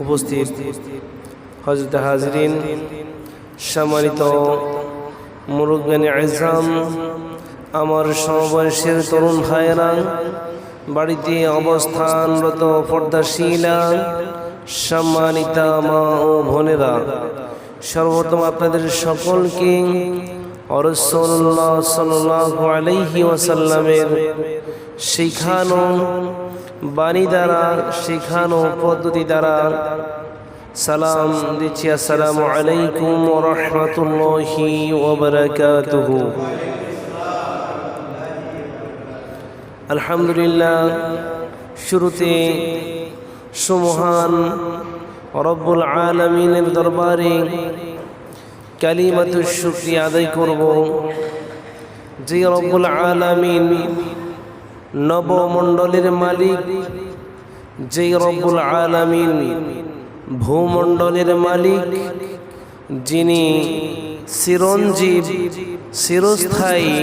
উপস্থিত হযরত হাজরিন, সম্মানিত মুরব্বিয়ানে আযম, আমার সমবয়সের তরুণ ভাইয়েরা, বাড়িতে অবস্থানরত পর্দাশীলা সম্মানিতা মা ও বোনেরা, সর্বপ্রথম আপনাদের সকলকে রাসূলুল্লাহ সাল্লাল্লাহু আলাইহি ওয়াসাল্লামের শিখানো বাণী দ্বারা, শিখানো পদ্ধতি দ্বারা সালাম দিচ্ছি। আসসালামু আলাইকুম ওয়া রাহমাতুল্লাহি ওয়া বারাকাতুহু। আলহামদুলিল্লাহ, শুরুতে সুমহান রব্বুল আলামিনের দরবারে কালিমাতুশ শুকরিয়া আদায় করব, যে রব্বুল আলামিন নবমণ্ডলের মালিক, যে রব্বুল আলামিন ভূমণ্ডলের মালিক, যিনি চিরঞ্জীব চিরস্থায়ী,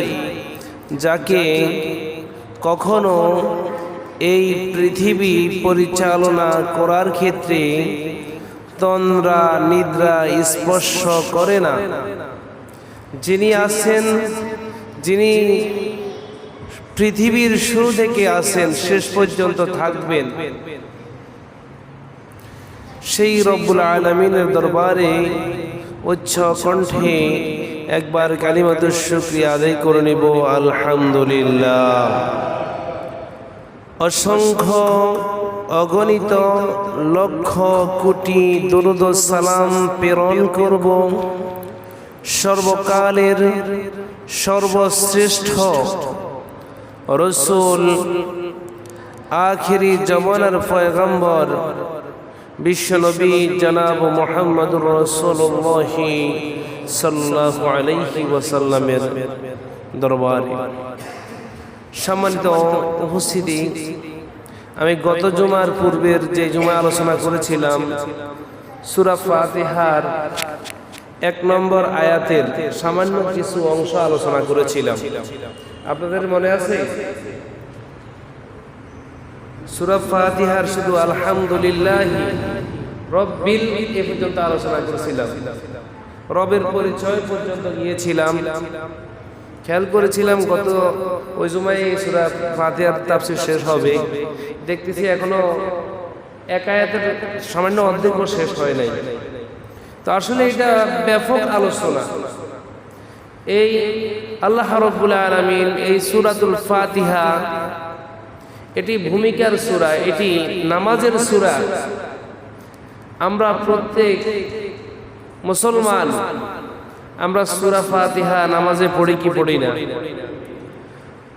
যাকে কখনো এই পৃথিবী পরিচালনা করার ক্ষেত্রে তন্দ্রা নিদ্রা স্পর্শ করে না, যিনি আছেন, যিনি পৃথিবীর শুরু থেকে আছেন, শেষ পর্যন্ত থাকবেন, সেই রব্বুল আলামিনের দরবারে উচ্চ কণ্ঠে একবার কালিমাতুশ শুকরিয়া আদায় করে নিব। আলহামদুলিল্লাহ। অসংখ্য অগণিত লক্ষ কোটি দরুদ ও সালাম প্রেরণ করব সর্বকালের সর্বশ্রেষ্ঠ রাসূল, আখিরি জামানার পয়গম্বর বিশ্বনবী জনাব মুহাম্মদুর রাসূলুল্লাহ সাল্লাল্লাহু আলাইহি ওয়াসাল্লামের দরবারে। সম্মানিত উপস্থিতি, আমি গত জুমার পূর্বের যে জুমা আলোচনা করেছিলাম সূরা ফাতিহার 1 নম্বর আয়াতের সামান্য কিছু অংশ আলোচনা করেছিলাম। আপনাদের মনে আছে? সূরা ফাতিহার শুধু আলহামদুলিল্লাহি রব্বিল এ পর্যন্ত আলোচনা করেছিলাম, রবের পরিচয় পর্যন্ত গিয়েছিলাম। খেয়াল করেছিলাম গত ওই জুমায় সূরা ফাতিহার তাফসীর শেষ হবে, দেখতেছি এখনো এক আয়াতের সামান্য অর্ধেকও শেষ হয় নাই। তো আসলে এটা ব্যাপক আলোচনা। এই আল্লাহ রাব্বুল আলামিন এই সূরাতুল ফাতিহা, এটি ভূমিকার সূরা, এটি নামাজের সূরা। আমরা প্রত্যেক মুসলমান আমরা সূরা ফাতিহা নামাজে পড়ি কি পড়ি না?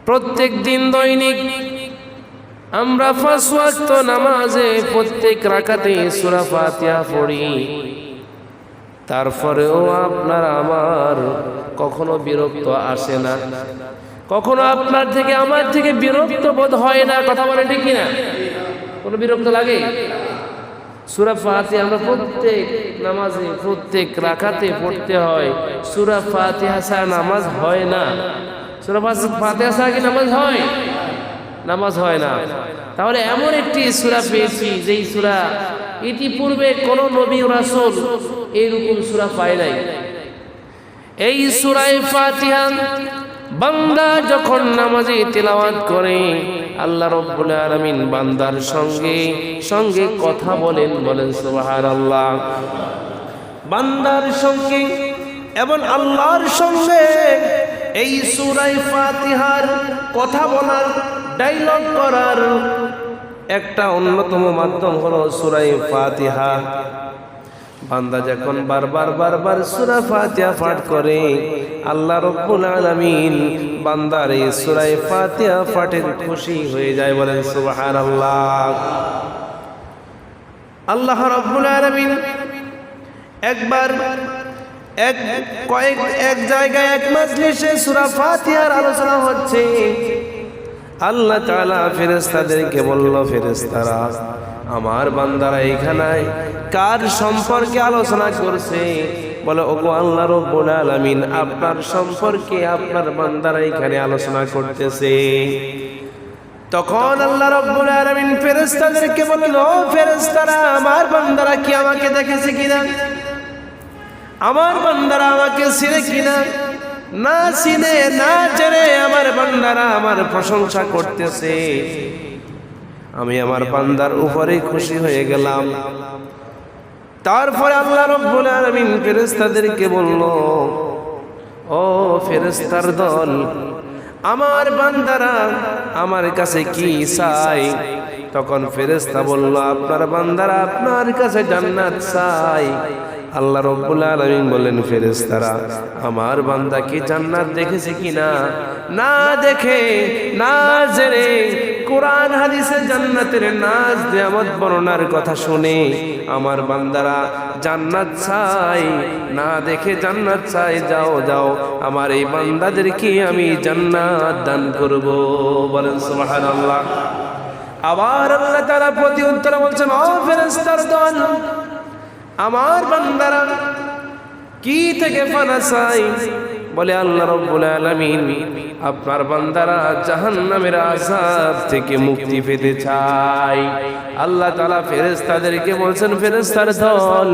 প্রত্যেক দিন দৈনিক আমরা 5 ওয়াক্ত নামাজে প্রত্যেক রাকাতে সূরা ফাতিহা পড়ি। তারপরেও আপনার আমার কখনো বিরক্ত আসে না, কখনো আপনার থেকে আমার থেকে বিরক্ত বোধ হয় না। কথা বলে ঠিক কিনা? কোনো বিরক্ত লাগে? সূরা ফাতিহা আমরা প্রত্যেক নামাজে প্রত্যেক রাকাতে পড়তে হয়। সূরা ফাতিহা ছাড়া নামাজ হয় না। সূরা ফাতিহা ছাড়া কি নামাজ হয়? নামাজ হয় না। তাহলে এমন একটি সূরা পেয়েছি যেই সূরা ইতিপূর্বে কোন নবী রাসূল এইরকম সূরা পায় নাই। এই সূরা ফাতিহা বান্দা যখন নামাজে তেলাওয়াত করে, আল্লাহ রাব্বুল আলামিন বান্দার সঙ্গে সঙ্গে কথা বলেন, বলেন সুবহানাল্লাহ। বান্দার সঙ্গে এবং আল্লাহর সঙ্গে এই সূরা ফাতিহার কথা বলার, ডায়লগ করার একটা অন্যতম মাধ্যম হলো সূরা ফাতিহা। বান্দা যখন বারবার সূরা ফাতিহা পাঠ করে, আল্লাহ রাব্বুল আলামিন বান্দার এই সূরা ফাতিহা পাঠে খুশি হয়ে যায়, বলেন সুবহানাল্লাহ। আল্লাহ রাব্বুল আলামিন একবার এক জায়গায় এক মজলিসে সূরা ফাতিহার আলোচনা হচ্ছে। আল্লাহ তাআলা ফেরেশতাদেরকে বলল, ফেরেশতারা আমার বান্দারা এখানে কার সম্পর্কে আলোচনা করছে? বলে, ওগো আল্লাহ রাব্বুল আলামিন, আপনার সম্পর্কে আপনার বান্দারা এখানে আলোচনা করতেছে। তখন আল্লাহ রাব্বুল আলামিন ফেরেশতাদেরকে বললেন, ও ফেরেশতারা, আমার বান্দারা কি আমাকে দেখেছে কিনা, আমার বান্দারা আমাকে চিনে কিনা। না চিনে না জেনে আমার বান্দারা আমার প্রশংসা করতেছে। আমি আমার বান্দার উপরে খুশি হয়ে গেলাম। তারপরে আল্লাহ রাব্বুল আলামিন ফেরেশতাদেরকে বলল, ও ফেরেশতার দল, আমার বান্দারা আমার কাছে কি চাই? তখন ফেরেশতা বলল, আপনার বান্দারা আপনার কাছে জান্নাত চাই। আল্লাহ রাব্বুল আলামিন বললেন, ফেরেশতারা আমার বান্দা কি জান্নাত দেখেছে কিনা? না দেখে না জেনে কোরআন হাদিসে জান্নাতের নাজ নিয়ামত বর্ণনার কথা শুনে আমার বান্দারা জান্নাত চাই, না দেখে জান্নাত চাই। যাও যাও, আমার এই বান্দাদেরকে আমি জান্নাত দান করব। বলেন সুবহানাল্লাহ। আবার আল্লাহ তাআলা প্রতি উত্তরে বলছেন, ও ফেরেশতার দল, আমার বান্দারা কি থেকে ফানা চাই? বলে আল্লাহ রাব্বুল আলামিন আপনার বান্দারা জাহান্নামের আযাব থেকে মুক্তি পেতে চায়। আল্লাহ তাআলা ফেরেশতাদেরকে বলছেন, ফেরেশতার দল,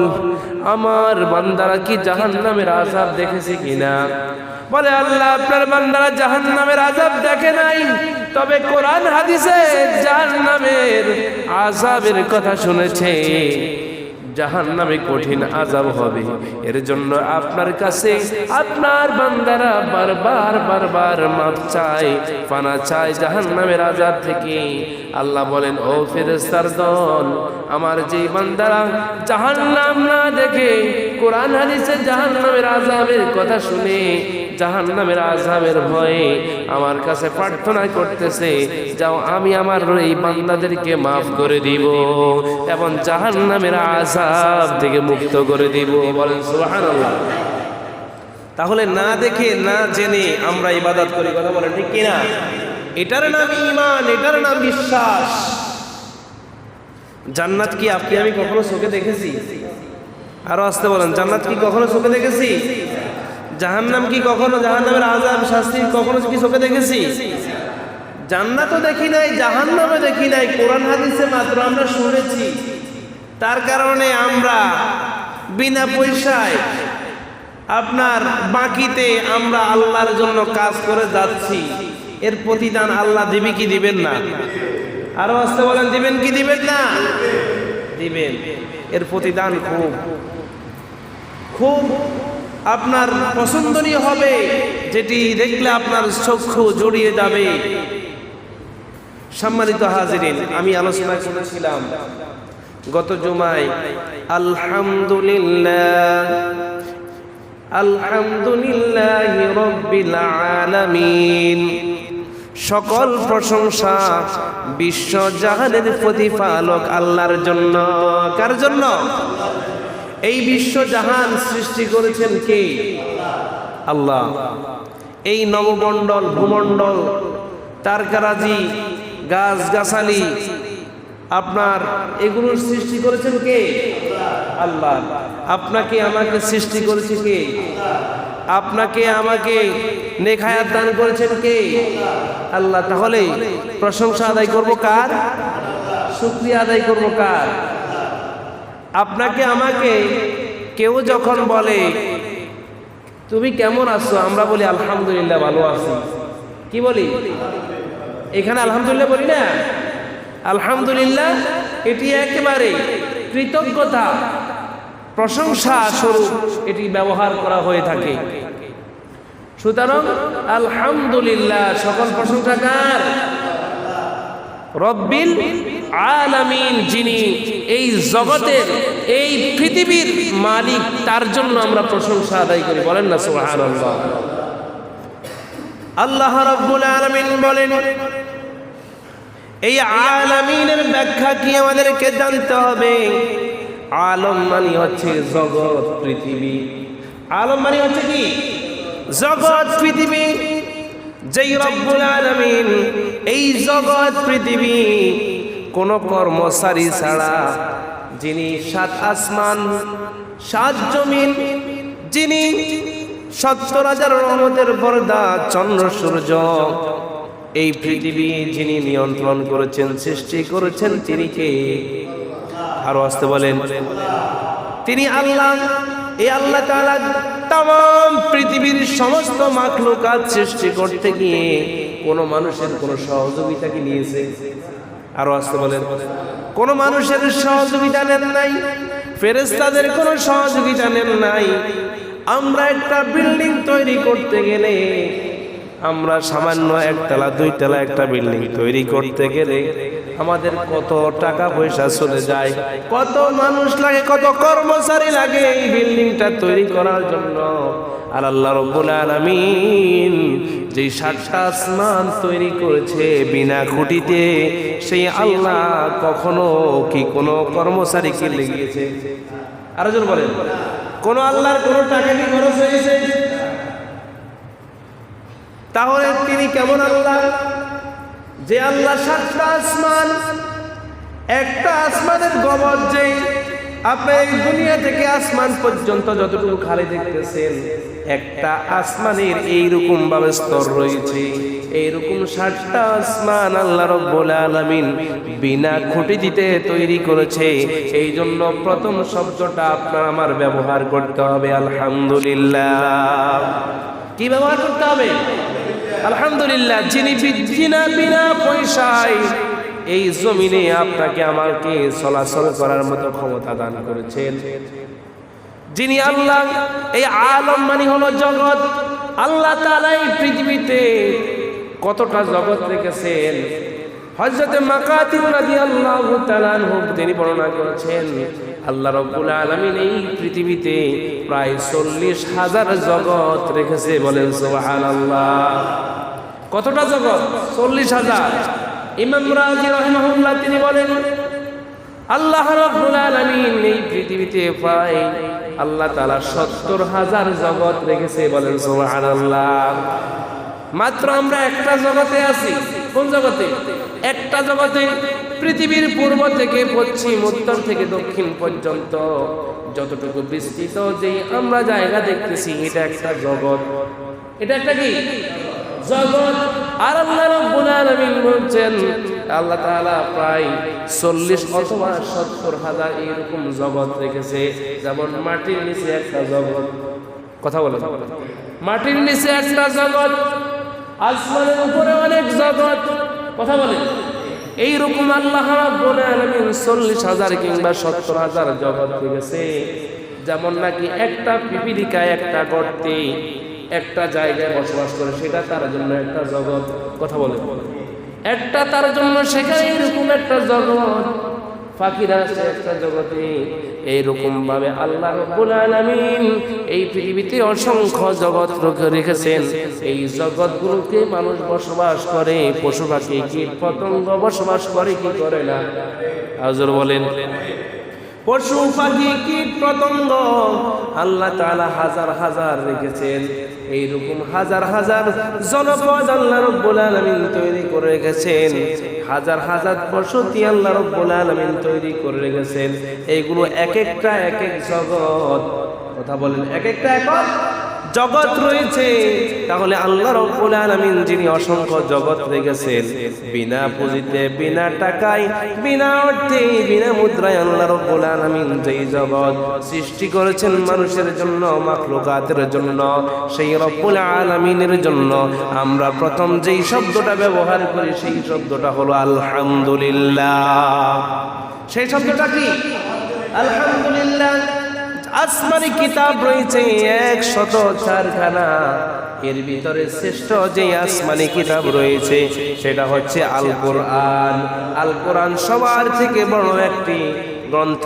আমার বান্দারা কি জাহান্নামের আযাব দেখেছে কিনা? বলে আল্লাহ আপনার বান্দারা জাহান্নামের আযাব দেখে নাই, তবে কোরআন হাদিসে জাহান্নামের আযাবের কথা শুনেছে। জাহান্নামে কঠিন আযাব হবে, এর জন্য আপনার কাছে আপনার বান্দারা বারবার বারবার মাফ চায়, পানা চায় জাহান্নামের আযাব থেকে। আল্লাহ বলেন, ও ফেরেশতার দল, আমার যে বান্দারা জাহান্নাম না দেখে কোরআন হাদিসে জাহান্নামের আযাবের কথা শুনে জাহান্নামের আযাবের ভয়ে আমার কাছে প্রার্থনা করতেছে, যাও আমি আমার এই বান্দাদেরকে মাফ করে দিব এবং জাহান্নামের আযাব থেকে মুক্ত করে দিব। বলেন সুবহানাল্লাহ। তাহলে না দেখে না জেনে আমরা ইবাদত করি, কথা বলেন ঠিক কিনা? এটার নাম ঈমান, এটার নাম বিশ্বাস। জান্নাত কি আপনি আমি কখনো চোখে দেখেছি? আরো আসতে বলেন, জান্নাত কি কখনো চোখে দেখেছি? জাহান্নাম কি কখনো, জাহান্নামের আযাব শাস্তি কখনো কি চোখে দেখেছি? জান্নাতও দেখি নাই, জাহান্নামও দেখি নাই, কোরআন হাদিসে মাত্র আমরা শুনেছি। তার কারণে আমরা বিনা পয়সায় আপনার বাকিতে আমরা আল্লাহর জন্য কাজ করে যাচ্ছি। এর প্রতিদান আল্লাহ দিবে কি দিবেন না? আরো আসতে বলেন, দিবেন কি দিবেন না? দিবেন। এর প্রতিদান খুব খুব আপনার পছন্দনীয় হবে, যেটি দেখলে আপনার চক্ষু জড়িয়ে যাবে। সম্মানিত হাজিরিন, আমি আলোচনা করেছিলাম গত জুমায়, আলহামদুলিল্লাহ আলহামদুলিল্লাহি রাব্বিল আলামিন, সকল প্রশংসা বিশ্ব জাহানের প্রতিপালক আল্লাহর জন্য। কার জন্য? এই বিশ্ব জাহান সৃষ্টি করেছেন কে? আল্লাহ। এই নবমণ্ডল, ভূমণ্ডল, তারকারাজি, গাছ গাছালি, আপনার এগুলোর সৃষ্টি করেছেন কে? আল্লাহ। আপনাকে আমাকে সৃষ্টি করেছে কে? আপনাকে আমাকে নেক হায়াত দান করেছেন কে? আল্লাহ। তাহলে প্রশংসা আদায় করব কার? শুকরিয়া আদায় করব কার? আপনাকে আমাকে কেউ যখন বলে তুমি কেমন আছো, আমরা বলি আলহামদুলিল্লাহ ভালো আছি। কি বলি? এখানে আলহামদুলিল্লাহ বলি না? আলহামদুলিল্লাহ এটি একেবারে কৃতজ্ঞতা, প্রশংসা স্বরূপ এটি ব্যবহার করা হয়ে থাকে। সুতরাং আলহামদুলিল্লাহ, সকল প্রশংসা কার? রব্বিল আলামিন, যিনি এই জগতের, এই পৃথিবীর মালিক, তার জন্য আমরা প্রশংসা আদায় করি। বলেন না সুবহানাল্লাহ। আল্লাহ রাব্বুল আলামিন বলেন, এই আলামিনের ব্যাখ্যা কি আমাদেরকে জানতে হবে। আলম মানে হচ্ছে জগৎ, পৃথিবী। আলম মানে হচ্ছে কি? জগৎ, পৃথিবী। যেই রব্বুল আলামিন এই জগৎ পৃথিবী কোন কর্মচারী ছাড়া, যিনি 7 আসমান 7 জমিন, যিনি 70,000 রহমতের পর্দা, চন্দ্র সূর্য এই পৃথিবী যিনি নিয়ন্ত্রণ করেছেন, সৃষ্টি করেছেন, তিনি কে? আরো আসতে বলেন, তিনি আল্লাহ। এই আল্লাহ তাআলা তাম পৃথিবীর সমস্ত মাখলুকাত সৃষ্টি করতে গিয়ে কোন মানুষের কোন সহযোগিতা কি নিয়েছে? আরো আসতে বলেন, কোন মানুষের সহযোগিতা নেন নাই, ফেরেশতাদের কোন সহযোগিতা নেন নাই। আমরা একটা বিল্ডিং তৈরি করতে গেলে, আমরা সামান্য একতলা দুইতলা একটা বিল্ডিং তৈরি করতে গেলে আমাদের কত টাকা পয়সা চলে যায়, কত মানুষ লাগে, কত কর্মচারী লাগে এই বিল্ডিংটা তৈরি করার জন্য। আর আল্লাহ রাব্বুল আলামিন যেই ৭টা আসমান তৈরি করেছে বিনা খুঁটিতে, সেই আল্লাহ কখনো কি কোনো কর্মচারীকে লেগিয়েছে? আরেকজন বলেন, কোন আল্লাহর কোন টাকা কি খরচ হয়েছে? তাহলে তিনি কেমন আল্লাহ? যে আল্লাহ ৭টা আসমান, একটা আসমানের গবর, যে আপনি এই দুনিয়া থেকে আসমান পর্যন্ত যতটুকু খালি দেখতেছেন, একটা আসমানের এইরকম ভাবে স্তর রয়েছে। এইরকম ৭টা আসমান আল্লাহ রাব্বুল আলামিন বিনা খুঁটি দিতে তৈরি করেছে। এই জন্য প্রথম শব্দটা আপনার আমার ব্যবহার করতে হবে আলহামদুলিল্লাহ। কি ব্যবহার করতে হবে? আলহামদুলিল্লাহ। যিনি বিনা পয়সায় এই জমিনে আপনাকে আমাকে চলাচল করার মতো ক্ষমতা দান করেছেন, যিনি আল্লাহ। এই আলম মানে হলো জগৎ। আল্লাহ তাআলা এই পৃথিবীতে কতটা জগৎ রেখেছেন, হযরত মাকাতিব রাদিয়াল্লাহু তাআলা আনহু তিনি বর্ণনা করেছেন, আল্লাহ রাব্বুল আলামিন এই পৃথিবীতে প্রায় ৪০,০০০ জগৎ রেখেছে। বলেন সুবহানাল্লাহ। কতটা জগৎ? ৪০,০০০। ইমাম রাজি রাহিমাহুল্লাহ তিনি বলেন, আল্লাহ রাব্বুল আলামিন এই পৃথিবীতে প্রায় আল্লাহ তাআলা ৭০,০০০ জগৎ রেখেছে। বলেন সুবহানাল্লাহ। মাত্র আমরা একটা জগতে আছি। কোন জগতে? একটা জগতে। পৃথিবীর পূর্ব থেকে পশ্চিম, উত্তর থেকে দক্ষিণ পর্যন্ত যতটুকু বিস্তৃত যে আমরা জায়গা দেখতেছি, এটা একটা জগৎ। এটা একটা কি জগৎ? আর আল্লাহ রাব্বুল আলামিন বলছেন, আল্লাহ তাআলা প্রায় ৪০ অথবা ৭০,০০০ এরকম জগৎ রেখেছে। যেমন মাটির নিচে একটা জগৎ, কথা বলেন, মাটির নিচে একটা জগৎ, আসমানের উপরে অনেক জগৎ, কথা বলেন। এইরকম আল্লাহ রাব্বুল আলামিন ৪০,০০০ কিংবা ৭০,০০০ জগৎ রেখেছে। যেমন নাকি একটা পিপীলিকা একটা গর্তে একটা জায়গায় বসবাস করে, সেটা তার জন্য একটা জগৎ, কথা বলে। একটা তার জন্য সেখানে এরকম একটা জগৎ, পাখিরা আছে একটা জগতে। এইরকম ভাবে আল্লাহ রাব্বুল আলামিন এই পৃথিবীতে অসংখ্য জগৎ রেখেছেন। এই জগৎগুলোতে মানুষ বসবাস করে, পশু পাখি কীট পতঙ্গ বসবাস করে কি করে না? হুজুর বলেন, পশু পাখি কীট পতঙ্গ আল্লাহ তাআলা হাজার হাজার রেখেছেন। এইরকম হাজার হাজার জনপদ আল্লাহ রাব্বুল আলামিন তৈরি করে রেখেছেন। হাজার হাজার বসতি আল্লাহ রাব্বুল আলামিন তৈরি করে রেখেছেন। এইগুলো এক একটা এক এক জগৎ, কথা বলেন, এক একটা এক জগৎ রয়েছে। তাহলে আল্লাহ রাব্বুল আলামিন যিনি অসংখ্য জগৎ রেখেছেন, বিনা পুঁজিতে, বিনা টাকায়, বিনা অর্থে, বিনা মুদ্রায় আল্লাহ রাব্বুল আলামিন যেই জগৎ সৃষ্টি করেছেন মানুষের জন্য, মাখলুকাতের জন্য, সেই রব্বুল আলামিনের জন্য আমরা প্রথম যেই শব্দটা ব্যবহার করি সেই শব্দটা হলো আলহামদুলিল্লাহ। সেই শব্দটা কি? আলহামদুলিল্লাহ। আসমানি কিতাব রয়েছে ১০৪খানা। এর ভিতরে শ্রেষ্ঠ যে আসমানি কিতাব রয়েছে সেটা হচ্ছে আল কোরআন। আল কোরআন সবার থেকে বড় একটি গ্রন্থ।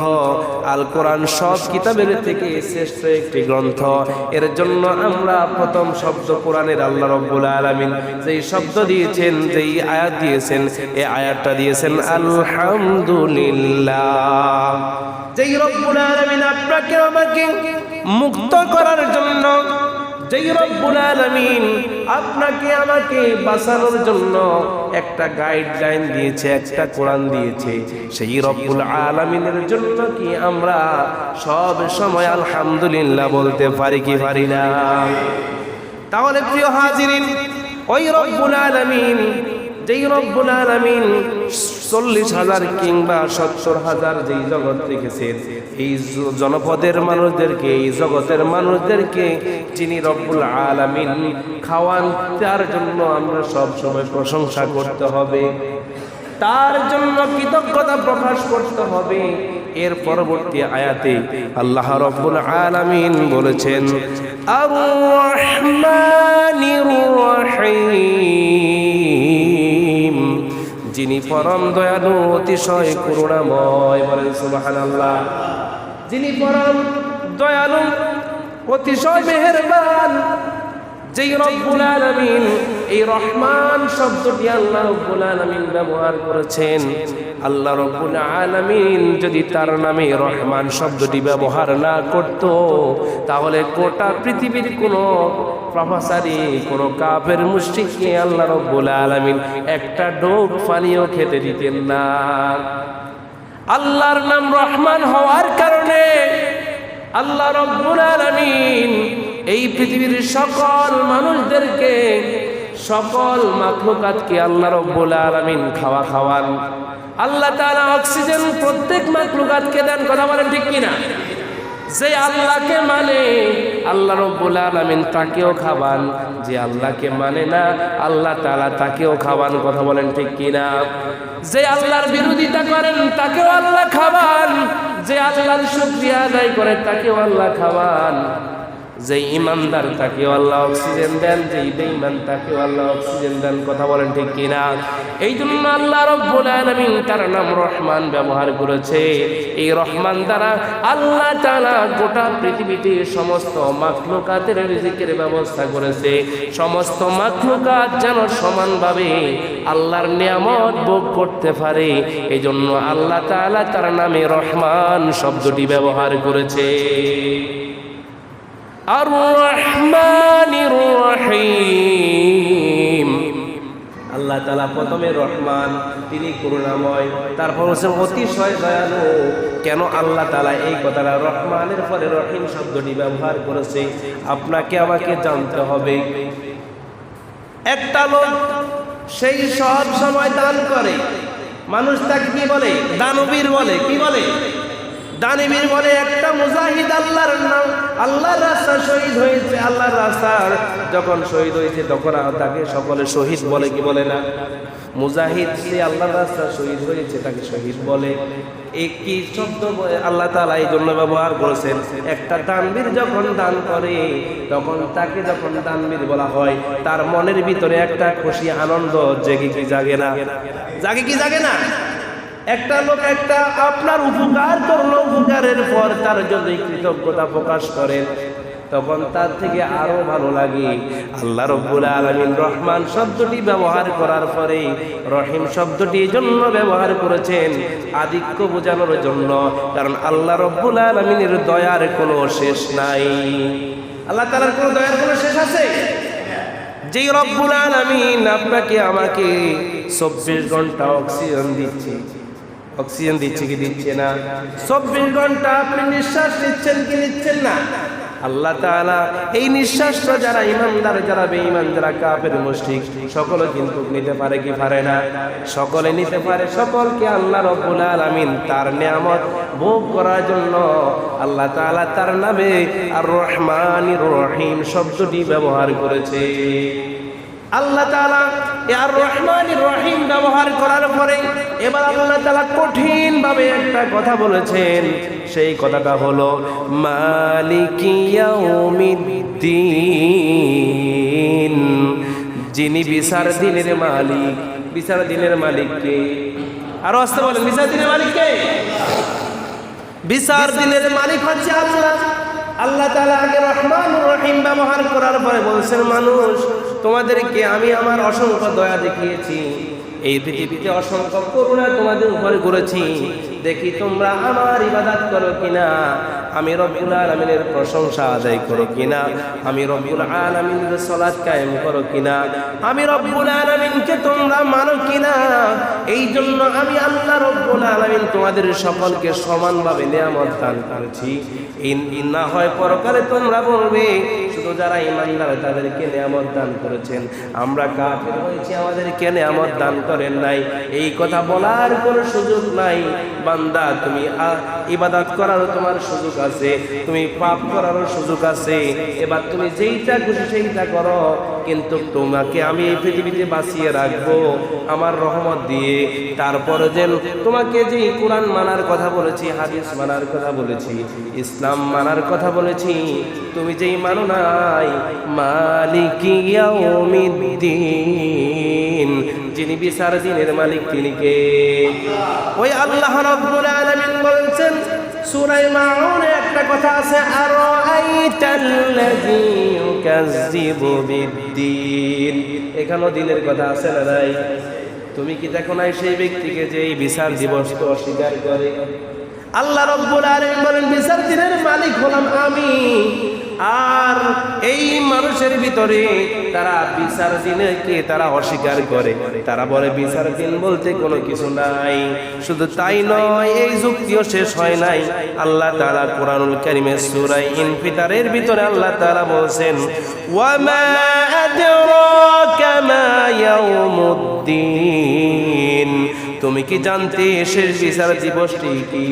আল কোরআন সব কিতাবের থেকে শ্রেষ্ঠ একটি গ্রন্থ। এর জন্য আমরা প্রথম শব্দ কোরআনের আল্লাহ রাব্বুল আলামিন যেই শব্দ দিয়েছেন, যেই আয়াত দিয়েছেন, এই আয়াতটা দিয়েছেন আলহামদুলিল্লাহ। যেই রব্বুল আলামিন আপনাকে আমাকে মুক্ত করার জন্য, যেই রব্বুল আলামিন আপনাকে আমাকে বাঁচানোর জন্য একটা গাইডলাইন দিয়েছে, একটা কোরআন দিয়েছে, সেই রব্বুল আলামিনের জন্য কি আমরা সব সময় আলহামদুলিল্লাহ বলতে পারি কি পারি না? তাহলে প্রিয় হাজিরিন, ওই রব্বুল আলামিন যেই রব্বুল আলামিন 40,000 কিংবা 70,000 যেই জগৎ রেখেছেন, এই জনপদের মানুষদেরকে, এই জগতের মানুষদেরকে যিনি রব্বুল আলামিন খাওয়ান, তার জন্য আমরা সব সময় প্রশংসা করতে হবে, তার জন্য কৃতজ্ঞতা প্রকাশ করতে হবে। এর পরবর্তী আয়াতে আল্লাহ রাব্বুল আলামিন বলেছেন আর-রহমানির রহিম, যিনি পরম দয়ালু অতিশয় করুণাময়। বলেন সুবহানাল্লাহ। যিনি পরম দয়ালু অতিশয় মেহেরবান, যেই রব্বুল আলামিন এই রহমান শব্দটি আল্লাহ রব্বুল আলামিন ব্যবহার করেছেন। আল্লাহ রব্বুল আলামিন যদি তার নামে রহমান শব্দটি ব্যবহার না করত, তাহলে গোটা পৃথিবীর কোনো প্রফেসরি, কোনো কাফের মুশরিককে আল্লাহ রব্বুল আলামিন একটা ডোক পানিও খেতে দিতেন না। আল্লাহর নাম রহমান হওয়ার কারণে আল্লাহ রব্বুল আলামিন এই পৃথিবীর সকল মানুষদেরকে, সকল মাখলুকাতকে আল্লাহ রব্বুল আলামিন খাওয়ান। আল্লাহ তাআলা অক্সিজেন প্রত্যেক মাখলুকাতকে দেন। কথা বলেন ঠিক কিনা? যে আল্লাহকে মানে আল্লাহ রব্বুল আলামিন তাকেও খাওয়ান, যে আল্লাহকে মানে না আল্লাহ তাআলা তাকেও খাওয়ান। কথা বলেন ঠিক কিনা? যে আল্লাহর বিরোধিতা করেন তাকেও আল্লাহ খাওয়ান, যে আল্লাহর শুকরিয়া আদায় করে তাকেও আল্লাহ খাওয়ান। যে ইমানদার তাকেও আল্লাহ অক্সিজেন দেন, যে বেঈমান তাকেও আল্লাহ অক্সিজেন দেন। কথা বলেন ঠিক কিনা? এই জন্য আল্লাহ রব্বুল আলামিন তার নাম রহমান ব্যবহার করেছে। এই রহমান দ্বারা আল্লাহ তাআলা গোটা পৃথিবীতে সমস্ত মাখলুকাতের রিজিকের ব্যবস্থা করেছে। সমস্ত মাখলুকাত যেন সমানভাবে আল্লাহর নিয়ামত ভোগ করতে পারে, এই জন্য আল্লাহ তাআলা তার নামে রহমান শব্দটি ব্যবহার করেছে। আর-রহমানির রহিম, আল্লাহ তাআলা প্রথমে রহমান, তিনি করুণাময়, তারপর হচ্ছেন অতিশয় দয়ালু। কেন আল্লাহ তাআলা এই কথাটা রহমানের পরে রহিম শব্দটি ব্যবহার করেছে আপনাকে আমাকে জানতে হবে। একটা লোক সেই সব সময় দান করে, মানুষ তাকে কি বলে? দানবীর বলে। কি বলে? দানবীর বলে। একটা মুজাহিদ আল্লাহর নাম, আল্লাহর রাস্তায় শহীদ হয়েছে, আল্লাহর রাস্তার যখন শহীদ হয়েছে তখন তাকে সকলে শহীদ বলে। কি বলে না? মুজাহিদ, সে আল্লাহর রাস্তায় শহীদ হয়েছে, তাকে শহীদ বলে। একই শব্দ আল্লাহ তাআলা এই জন্য ব্যবহার করেছেন। একটা দানবীর যখন দান করে তখন তাকে যখন দানবীর বলা হয়, তার মনের ভিতরে একটা খুশি আনন্দ জেগে কি জাগে না? জাগে কি জাগে না? একটা লোক একটা আপনার উপকার করলো, উপকারের পর তার জন্য কৃতজ্ঞতা প্রকাশ করেন, তখন তার থেকে আরো ভালো লাগে। আল্লাহ রব্বুল আলামিন রহমান শব্দটি ব্যবহার করার পরে রহিম শব্দটি এই জন্য ব্যবহার করেছেন আধিক্য বোঝানোর জন্য, কারণ আল্লাহ রব্বুল আলামিনের দয়ার কোনো শেষ নাই। আল্লাহ তাআলার কোনো দয়ার কোনো শেষ আছে? যেই রব্বুল আলামিন আপনাকে আমাকে 24 ঘন্টা অক্সিজেন দিচ্ছে, অক্সিজেন দিচ্ছে কি দিচ্ছে না? 24 ঘন্টা আপনি নিঃশ্বাস নিচ্ছেন কি নিচ্ছেন না? আল্লাহ তাআলা এই নিঃশ্বাসটা যারা ইমানদার, যারা বেঈমান, যারা কাফের মুশরিক, সকলে কিন্তু নিতে পারে কি পারে না? সকলে নিতে পারে। সকলকে আল্লাহ রব্বুল আলামিন তার নিয়ামত ভোগ করার জন্য আল্লাহ তাআলা তার নামে আর-রহমানির রহিম শব্দটি ব্যবহার করেছে। আল্লাহ তাআলা আর রহমানির রহিম ব্যবহার করার পরে এবার আল্লাহ তাআলা কঠিন ভাবে একটা কথা বলেছেন। সেই কথাটা হলো মালিকি ইয়াউমিদ্দিন, যিনি বিচার দিনের মালিক। বিচার দিনের মালিক কে? আরো আসতে বলেন, বিচার দিনের মালিক কে? বিচার দিনের মালিক হচ্ছে আল্লাহ। আল্লাহ তাআলা আগে রহমানুর রহিম ব্যবহার করার পরে বলছেন, মানুষ তোমাদেরকে আমি আমার অসংখ্য দয়া দেখিয়েছি, এই পৃথিবীতে অসংখ্য করুণা তোমাদের উপরে করেছি, দেখি তোমরা আমার ইবাদত করো কিনা, আমি রব্বুল আলামিনের প্রশংসা আদায় করো কিনা, আমি রব্বুল আলামিনের সালাত কায়েম করো কিনা, আমি রব্বুল আলামিনকে তোমরা মানো কিনা। এই জন্য আমি আল্লাহ রব্বুল আলামিন তোমাদের সকলকে সমানভাবে নিয়ামত দান করেছি। না হয় পরকালে তোমরা বলবে শুধু যারা ঈমানদার তাদেরকে নিয়ামত দান করেছেন, আমরা কাফের হয়েছি আমাদেরকে নিয়ামত দান করেন নাই। এই কথা বলার কোনো সুযোগ নাই। বান্দা, তুমি ইবাদত করারও তোমার সুযোগ আছে, তুমি পাপ করারও সুযোগ আছে। এবার তুমি যেইটা খুশি সেইটা করো, কিন্তু তোমাকে আমি এই পৃথিবীতে বাঁচিয়ে রাখবো আমার রহমত দিয়ে। তারপরে যেন তোমাকে যে কোরআন মানার কথা বলেছি, হাদিস মানার কথা বলেছি, ইসলাম মানার কথা বলেছি, তুমি যেই মানো নাই, মালিকি ইয়াউমিদ্দিন, যিনি বিচার দিনের মালিক তিনি কে? ওই আল্লাহ রাব্বুল আলামিন বলেছেন সূরা মাউনে একটা কথা আছে, আরাআইতাল্লাযী ইউকাযযিবু বিদ্দীন। এখানেও দিনের কথা আছে না নাই? তুমি কি দেখো নাই সেই ব্যক্তিকে যে এই বিচার দিবসকে অস্বীকার করে? আল্লাহ রাব্বুল আলামিন বলেন বিচার দিনের মালিক হলাম আমি। আর এই মানুষের ভিতরে তারা বিচার দিনকে তারা অস্বীকার করে, তারা বলে বিচার দিন বলতে কোনো কিছু নাই। শুধু তাই নয়, এই যুক্তিও শেষ হয় নাই। আল্লাহ তাআলা কোরআনুল কারীমের সূরা ইনফিতারের ভিতরে আল্লাহ তাআলা বলেন, ওয়া মা আদরাকা মা ইয়াউমুদ্দিন, তুমি কি জানতে শেষ বিচার দিবসটি কি?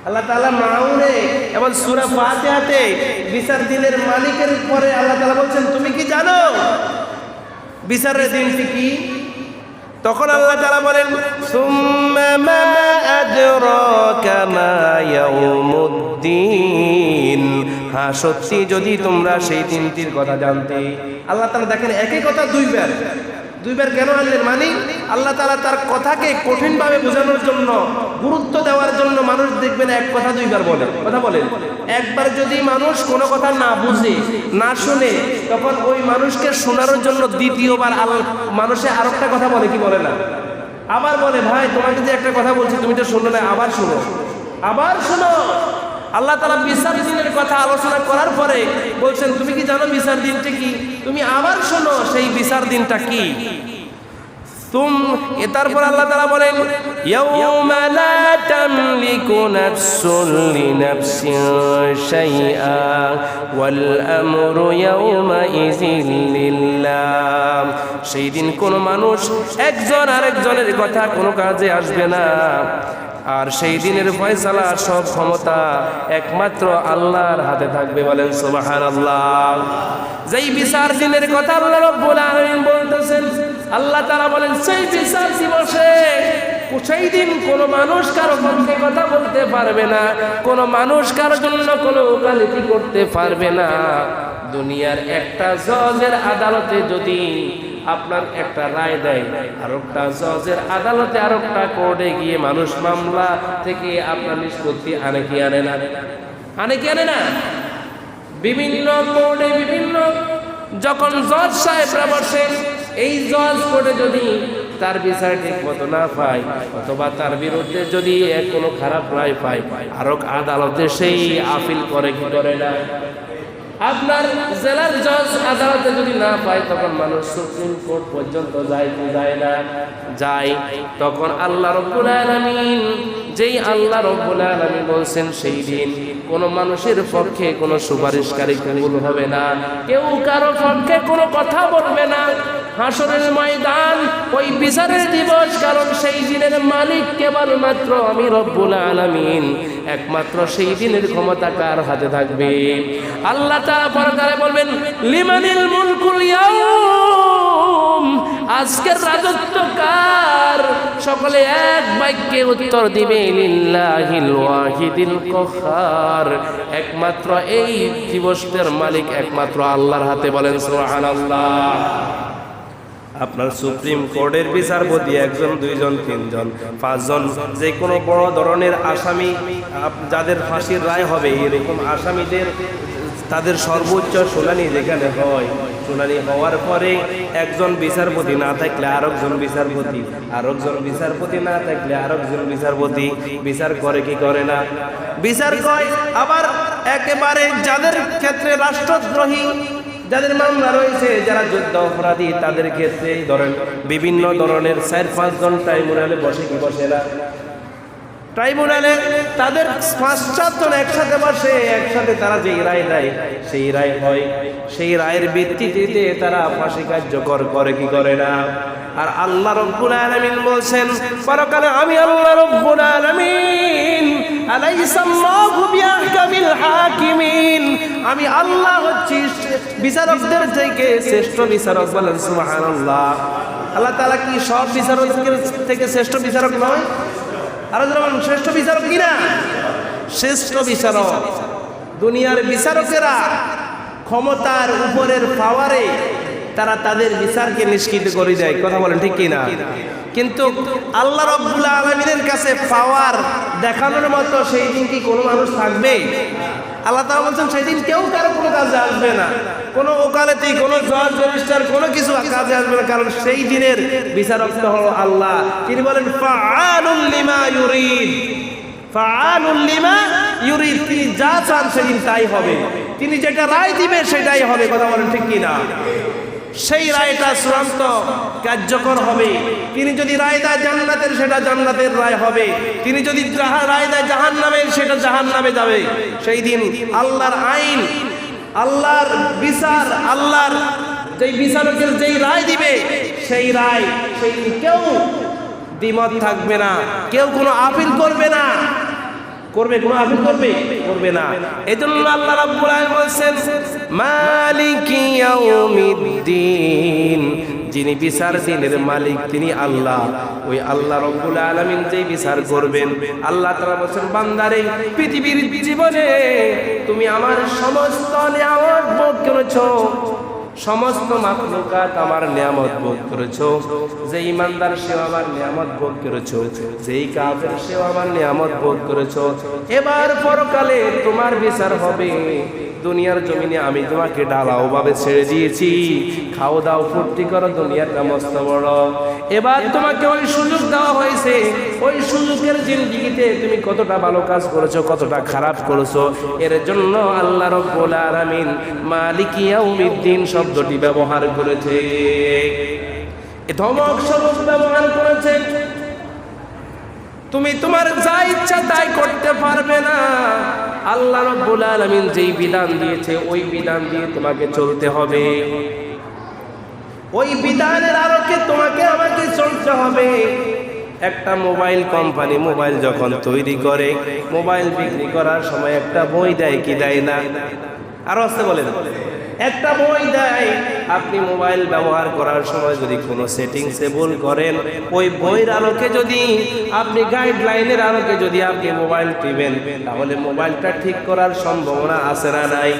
আল্লাহ তাআলা মাউনে এবং সূরা ফাতিহাতে বিচার দিনের মালিকের পরে আল্লাহ তাআলা বলছেন তুমি কি জানো বিচারের দিনটি কি? তখন আল্লাহ তাআলা বলেন, সুম্মা মা আদরাকা মা ইয়াউমুদ্দিন, হ্যাঁ সত্যি যদি তোমরা সেই দিনটির কথা জানতে। আল্লাহ তাআলা দেখেন একই কথা দুইবার কেন আনলেন? মানে আল্লাহ তাআলা তার কথাকে কঠিনভাবে বোঝানোর জন্য, গুরুত্ব দেওয়ার জন্য মানুষ দেখবেন এক কথা দুইবার বলে। কথা বলেন, একবার যদি মানুষ কোনো কথা না বুঝে না শুনে, তখন ওই মানুষকে শোনানোর জন্য দ্বিতীয়বার মানুষে আরেকটা কথা বলে, কি বলে না? আবার বলে, ভাই তোমাকে যে একটা কথা বলছি তুমি তো শুনলে না, আবার শোনো, আবার শোনো। আল্লাহ তাআলা বিচার দিনের কথা আলোচনা করার পরে বলছেন তুমি কি জানো বিচার দিনটা কি? তুমি আবার শোনো সেই বিচার দিনটা কি। তারপর আল্লাহ তাআলা বলেন, ইয়াউমা লা তামলিকু নাফসুন লিনাফসিন শাইআ ওয়াল আমরু ইয়াউমা ইযিন লিল্লাহ, সেই দিন কোন মানুষ একজন আরেকজনের কথা কোনো কাজে আসবে না। আর সেই দিনের ফয়সালা সব ক্ষমতা একমাত্র আল্লাহর হাতে থাকবে। বলেন সুবহানাল্লাহ। যেই বিচার দিনের কথা আল্লাহ রাব্বুল আলামিন বলতেছেন, আল্লাহ তাআলা বলেন সেই বিচার দিবসে সেই দিন কোনো মানুষ কারো পক্ষে কথা বলতে পারবে না, কোনো মানুষ কারোর জন্য কোনো ওকালতি করতে পারবে না। দুনিয়ার একটা জজের আদালতে যদি আপনার একটা রায় দেয়, আর একটা জজের আদালতে আর একটা কোর্টে গিয়ে মানুষ মামলা থেকে আপনার নিষ্পত্তি আনে কি আনে না? আনে কি আনে না? বিভিন্ন কোর্টে বিভিন্ন যখন জজ সাহেবরা বসে, এই জজ কোর্টে যদি তার বিচার ঠিক মতো না পায় অথবা তার বিরুদ্ধে যদি কোনো খারাপ রায় পায়, আরো আদালতে সেই আপিল করে কি করে না? আপনার জেলার জজ আদালতে যদি না পায়, তখন মানুষ সুপ্রিম কোর্ট পর্যন্ত যায় কি যায় না? যায়। তখন আল্লাহ রাব্বুল আলামিন, যেই আল্লাহ রাব্বুল আলামিন বলছেন সেই দিন কোনো মানুষের পক্ষে কোনো সুপারিশকারী কবুল হবে না, কেউ কারো পক্ষে কোনো কথা বলবে না। হাসরের ময়দান ওই বিচারের দিবস, কারণ সেই দিনের মালিক কেবলমাত্র আমি রব্বুল আলামিন। একমাত্র সেই দিনের ক্ষমতা কার হাতে থাকবে? আল্লাহ তাআলা পরকালে বলবেন, লিমানিল মুলকুল ইয়াউম, আজকের রাজত্ব কার? সকলে এক বাক্যে উত্তর দিবে, লিল্লাহিল ওয়াহিদিল কাহ্হার, একমাত্র এই দিবসের মালিক একমাত্র আল্লাহর হাতে। বলেন সুবহানাল্লাহ। আপনার সুপ্রিম কোর্টের বিচারপতি একজন, দুইজন, তিনজন, পাঁচজন, যে কোনো বড় ধরনের আসামি যাদের ফাঁসির রায় হবে, এরকম আসামিদের তাদের সর্বোচ্চ শুনানি যেখানে হয়, শুনানি হওয়ার পরে একজন বিচারপতি না থাকলে আরেকজন বিচারপতি, আরেকজন বিচারপতি না থাকলে আরেকজন বিচারপতি বিচার করে কি করে না? বিচার করে। আবার একেবারে যাদের ক্ষেত্রে রাষ্ট্রদ্রোহী, যাদের মামলা রয়েছে, যারা যুদ্ধ অপরাধী, তাদের ক্ষেত্রে ধরেন বিভিন্ন ধরনের 4-5 জন ট্রাইব্যুনালে বসে কি বসে না? ট্রাইব্যুনালে তাদের 5-7 জন একসাথে বসে, একসাথে তারা যেই রায় দেয় সেই রায় হয়, সেই রায়ের ভিত্তিতে তারা ফাঁসি কার্যকর করে কি করে না? আর আল্লাহ রাব্বুল আলামিন বলছেন পরকালে আমি আল্লাহ রাব্বুল আলামিন আলাইসাল্লাহু বিআহকামিল হাকিমিন, আমি আল্লাহ হচ্ছি বিচারকদের থেকে শ্রেষ্ঠ বিচারক। বলেন সুবহানাল্লাহ। আল্লাহ তাআলা কি সব বিচারকের থেকে শ্রেষ্ঠ বিচারক নয়? আর যেমন শ্রেষ্ঠ বিচারক কিনা? শ্রেষ্ঠ বিচারক। দুনিয়ার বিচারকেরা ক্ষমতার উপরের পাওয়ারে তারা তাদের বিচারকে নিষ্কৃত করে দেয়, কথা বলেন ঠিক কিনা? কিন্তু আল্লাহ রাব্বুল আলামিনের কাছে পাওয়ার দেখানোর মতো সেই দিন কি কোনো মানুষ থাকবে? আল্লাহ তাআলা বলছেন সেই দিন কেউ কারো কোনো কাজে আসবে না, কোনো ওকালতি, কোনো জজ রেজিস্ট্রার কোনো কিছু কাজে আসবে না, কারণ সেই দিনের বিচারক হলো আল্লাহ। তিনি বলেন ফাআলুল লিমা ইউরিদ, ফাআলুল লিমা ইউরিদ, তিনি যা চান সেদিন তাই হবে, তিনি যেটা রায় দিবে সেটাই হবে, কথা বলেন ঠিক কিনা? সেই রায়টা চূড়ান্ত কার্যকর হবে। তিনি যদি রায় দেয় জান্নাতের, সেটা জান্নাতের রায় হবে, তিনি যদি রায় দেয় জাহান্নামের, সেটা জাহান্নামে যাবে। সেই দিন আল্লাহর আইন, আল্লাহর বিচার, আল্লাহর যেই বিচারকের যেই রায় দিবে সেই রায়, সেই দিন কেউ দ্বিমত থাকবে না, কেউ কোনো আপিল করবে না। করবে কোনো আপিল করবে না। এজন্য আল্লাহ রাব্বুল আলামিন বলেন মালিকি ইয়াউমিদ্দিন, যিনি বিচার দিনের মালিক তিনি আল্লাহ। ওই আল্লাহ রাব্বুল আলামিন যেই বিচার করবেন, আল্লাহ তাআলা বলেন বান্দারে পৃথিবীর জীবনে তুমি আমার সমস্ত নিয়ামত ভোগ করেছো, সমস্ত মাখলুকাত আমার নিয়ামত ভোগ করেছো, যে ইমানদার সেও আমার নিয়ামত ভোগ করেছো, যেই কাফের সেও আমার নিয়ামত ভোগ করেছো। এবার পরকালে তোমার বিচার হবে। দুনিয়ার জমিনে আমি তোমাকে ঢালাও ভাবে ছেড়ে দিয়েছি, খাও দাও ফুর্তি করো, দুনিয়াটা মস্ত বড়। এবার তোমাকে ওই সুযোগ দেওয়া হয়েছে, ওই সুযোগের জিন্দেগিতে তুমি কতটা ভালো কাজ করেছো, কতটা খারাপ করেছো। এর জন্য আল্লাহ রাব্বুল আলামিন মালিকি ইয়াউমিদ্দিন শব্দটি ব্যবহার করেছে, ধমক স্বরূপ ব্যবহার করেছে। তুমি তোমার যা ইচ্ছা তাই করতে পারবে না। আল্লাহ রাব্বুল আলামিন যেই বিধান দিয়েছে ওই বিধান দিয়ে তোমাকে চলতে হবে, ওই বিধানের আলোকে তোমাকে আমাকে চলতে হবে। একটা মোবাইল কোম্পানি মোবাইল যখন তৈরি করে, মোবাইল বিক্রি করার সময় একটা বই দেয় কি দেয় না? আরো আছে বলেন, একটা বই দেয়। আপনি মোবাইল ব্যবহার করার সময় যদি কোনো সেটিংসে ভুল করেন, ওই বইয়ের আলোকে যদি আপনি গাইডলাইনের আলোকে যদি আপনি মোবাইল টিপেন, তাহলে মোবাইলটা ঠিক করার সম্ভাবনা আছে না নাই?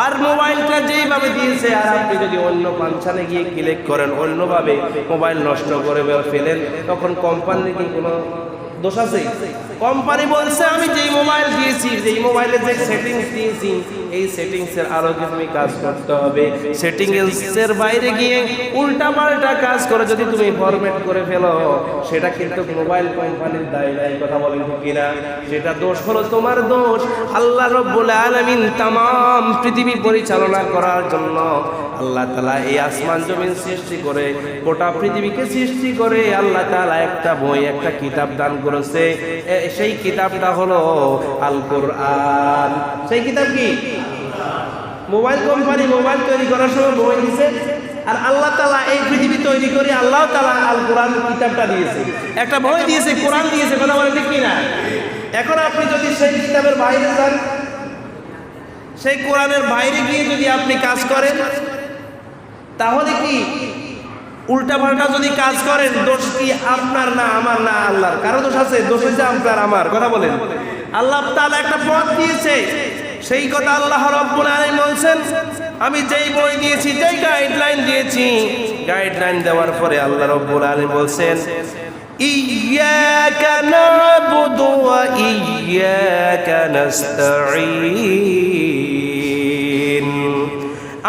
আর মোবাইলটা যেইভাবে দিয়েছে আর আপনি যদি অন্য ফাংশনে গিয়ে ক্লিক করেন, অন্যভাবে মোবাইল নষ্ট করে ফেলেন, তখন কোম্পানির কি কোনো দোষ আছে? কোম্পানি বলছে আমি যেই মোবাইল দিয়েছি, যেই মোবাইলে যে সেটিংস দিয়েছি, এই সেটিংসের আলোকে তুমি কাজ করতে হবে। সেটিংসের বাইরে গিয়ে উল্টা পাল্টা কাজ করে যদি তুমি ফরম্যাট করে ফেলো, সেটা কিন্তু মোবাইল কোম্পানির দায় নাই, কথা বলেন কিনা? সেটা দোষ হলো তোমার দোষ। আল্লাহ রাব্বুল আলামিন তামাম পৃথিবী পরিচালনা করার জন্য আল্লাহ তাআলা এই আসমান জমিন সৃষ্টি করে, গোটা পৃথিবীকে সৃষ্টি করে আল্লাহ তাআলা একটা বই, একটা কিতাব দান করেছে। সেই কিতাবটা হলো আল কোরআন। সেই কিতাব কি? মোবাইল কোম্পানি মোবাইল তৈরি করার সময় মোবাইল দিয়েছে, আর আল্লাহ তাআলা এই পৃথিবী তৈরি করে আল্লাহ তাআলা আল কোরআন কিতাবটা দিয়েছে, একটা বই দিয়েছে, কোরআন দিয়েছে, কথা বলেন ঠিক কিনা? এখন আপনি যদি সেই কিতাবের বাইরে যান, সেই কোরআনের বাইরে গিয়ে যদি আপনি কাজ করেন, তাহলে কি উল্টা পাল্টা যদি কাজ করেন, দোষ কি আপনার না আমার না আল্লাহর? কারো দোষ আছে? দোষ হচ্ছে আপনার আমার, কথা বলেন। আল্লাহ তাআলা একটা পথ দিয়েছে, সেই কথা আল্লাহ রাব্বুল আলামিন বলছেন আমি যেই বই দিয়েছি, যেই গাইডলাইন দিয়েছি, গাইডলাইন দেওয়ার পরে আল্লাহ রাব্বুল আলামিন বলছেন ইয়্যাকা না'বুদু ওয়া ইয়্যাকা নাস্তাঈন।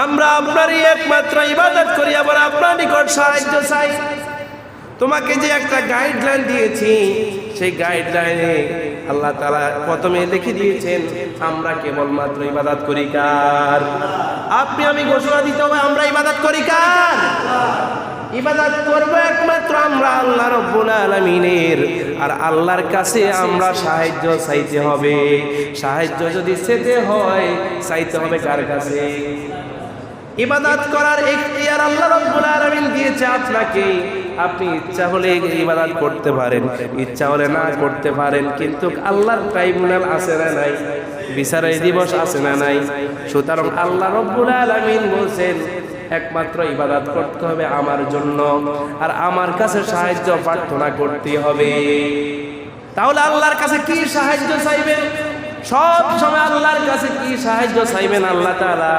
আমরা আপনারই একমাত্র ইবাদত করি, আবার আপনার নিকট সাহায্য চাই। তোমাকে যে একটা গাইডলাইন দিয়েছি, সেই গাইডলাইনে আল্লাহ তাআলা প্রথমে লিখে দিয়েছেন আমরা কেবলমাত্র ইবাদত করি কার? আপনি আমি ঘোষণা দিতে হবে আমরা ইবাদত করি কার? ইবাদত করবো একমাত্র আমরা আল্লাহ রাব্বুল আলামিনের। আর আল্লাহর কাছে আমরা সাহায্য চাইতে হবে। সাহায্য যদি চেতে হয়, চাইতে হবে কার কাছে? ইবাদত করার ইখতিয়ার আল্লাহ রাব্বুল আলামিন দিয়েছে আপনাকে। আপনি ইচ্ছা হলে ইবাদত করতে পারেন, ইচ্ছা হলে না করতে পারেন, কিন্তু আল্লাহর ট্রাইব্যুনাল আছে না নাই? বিচারের দিবস আছে না নাই? সুতরাং আল্লাহ রাব্বুল আলামিন বলেন একমাত্র ইবাদত করতে হবে আমার জন্য, আর আমার কাছে সাহায্য প্রার্থনা করতে হবে। তাহলে আল্লাহর কাছে কি সাহায্য চাইবেন? সব সময় আল্লাহর কাছে কি সাহায্য চাইবেন আল্লাহ তাআলা,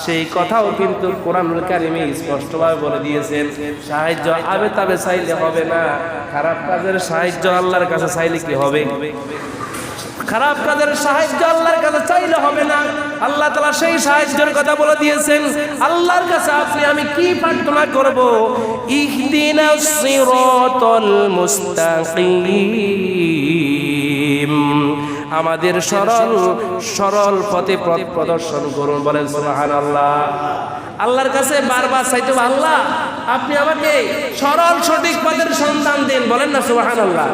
সেই কথাও কিন্তু কোরআনুল কারীমে স্পষ্টভাবে বলে দিয়েছেন। সাহায্য আবে তবে চাইলে হবে না। খারাপ কাজের সাহায্য আল্লাহর কাছে চাইলে কি হবে? খারাপ কাজের সাহায্য আল্লাহর কাছে চাইলে হবে না। আল্লাহ তাআলা সেই সাহায্যের কথা বলে দিয়েছেন। আল্লাহর কাছে আপনি আমি কি প্রার্থনা করব? ইহদিনাস সিরাতাল মুস্তাকিম, আমাদের সরল পথে পথ প্রদর্শন করুন। বলেন সুবহানাল্লাহ। আল্লাহর কাছে বারবার চাইতে হবে আল্লাহ আপনি আমাকে সরল সঠিক পথের সন্ধান দিন। বলেন না সুবহানাল্লাহ।